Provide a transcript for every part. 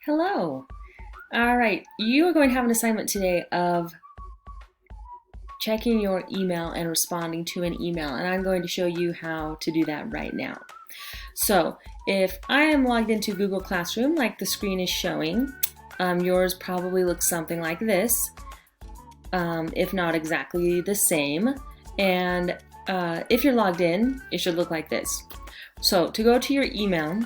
Hello. All right, you are going to have an assignment today of checking your email and responding to an email, and I'm going to show you how to do that right now. So if I am logged into Google Classroom like the screen is showing, yours probably looks something like this, if not exactly the same. And if you're logged in, it should look like this. So to go to your email,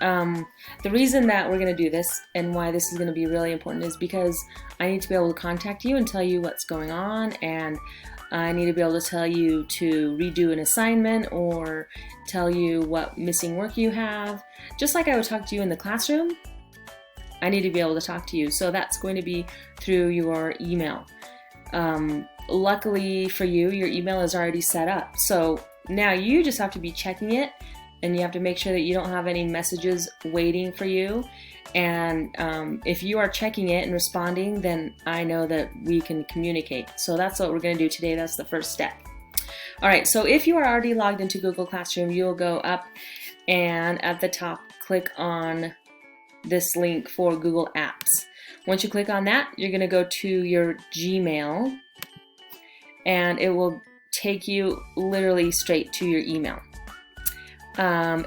the reason that we're going to do this and why this is going to be really important is because I need to be able to contact you and tell you what's going on, and I need to be able to tell you to redo an assignment or tell you what missing work you have. Just like I would talk to you in the classroom, I need to be able to talk to you. So that's going to be through your email. Luckily for you, your email is already set up. So now you just have to be checking it, and you have to make sure that you don't have any messages waiting for you. And if you are checking it and responding, then I know that we can communicate. So that's what we're going to do today. That's the first step. All right, so if you are already logged into Google Classroom, you'll go up and at the top click on this link for Google Apps. Once you click on that, you're going to go to your Gmail, and it will take you literally straight to your email.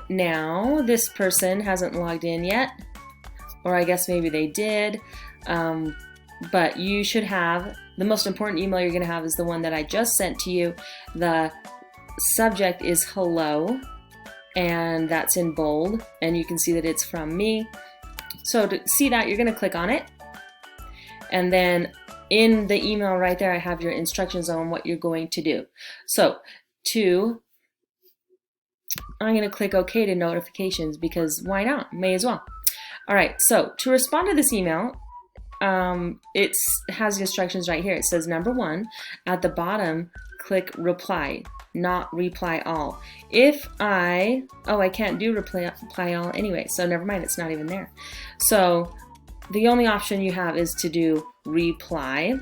Now this person hasn't logged in yet, or I guess maybe they did, but you should have, the most important email you're going to have is the one that I just sent to you. The subject is hello, and that's in bold, and you can see that it's from me. So to see that, you're going to click on it, and then in the email right there I have your instructions on what you're going to do. So I'm going to click OK to notifications, because why not? May as well. All right, so to respond to this email, it has the instructions right here. It says number 1, at the bottom, click reply, not reply all. I can't do reply all anyway, so never mind, it's not even there. So the only option you have is to do reply.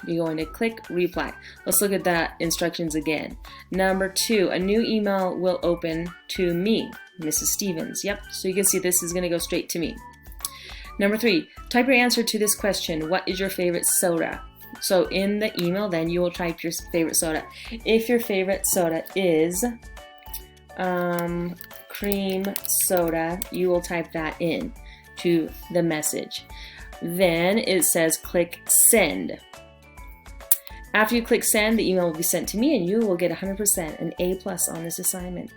You're going to click reply. Let's look at the instructions again. Number 2, a new email will open to me, Mrs. Stevens. Yep, so you can see this is going to go straight to me. Number 3, type your answer to this question. What is your favorite soda? So in the email, then you will type your favorite soda. If your favorite soda is cream soda, you will type that in to the message. Then it says click send. After you click send, the email will be sent to me, and you will get 100%, an A+ on this assignment.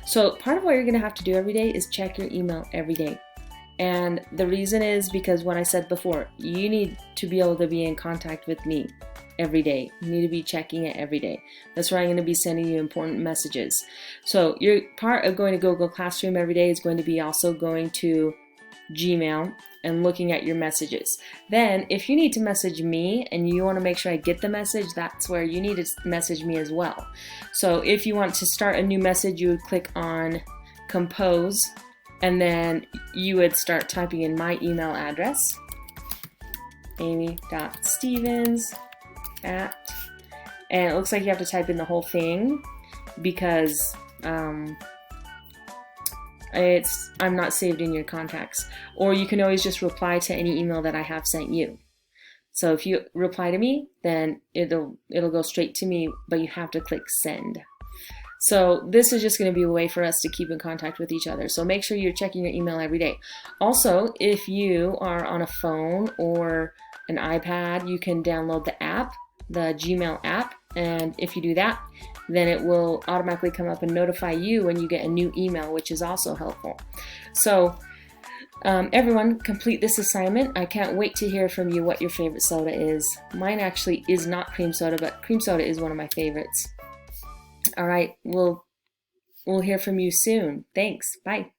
So part of what you're going to have to do every day is check your email every day. And the reason is because what I said before, you need to be able to be in contact with me every day. You need to be checking it every day. That's where I'm going to be sending you important messages. So your part of going to Google Classroom every day is going to be also going to Gmail and looking at your messages. Then if you need to message me and you want to make sure I get the message, that's where you need to message me as well. So if you want to start a new message, you would click on compose, and then you would start typing in my email address, amy.stevens@, and it looks like you have to type in the whole thing because I'm not saved in your contacts. Or you can always just reply to any email that I have sent you. So if you reply to me, then it'll go straight to me, but you have to click send. So this is just going to be a way for us to keep in contact with each other. So make sure you're checking your email every day. Also, if you are on a phone or an iPad, you can download the app, the Gmail app, and if you do that, then it will automatically come up and notify you when you get a new email, which is also helpful. So everyone, complete this assignment. I can't wait to hear from you what your favorite soda is. Mine actually is not cream soda, but cream soda is one of my favorites. All right, we'll hear from you soon. Thanks. Bye.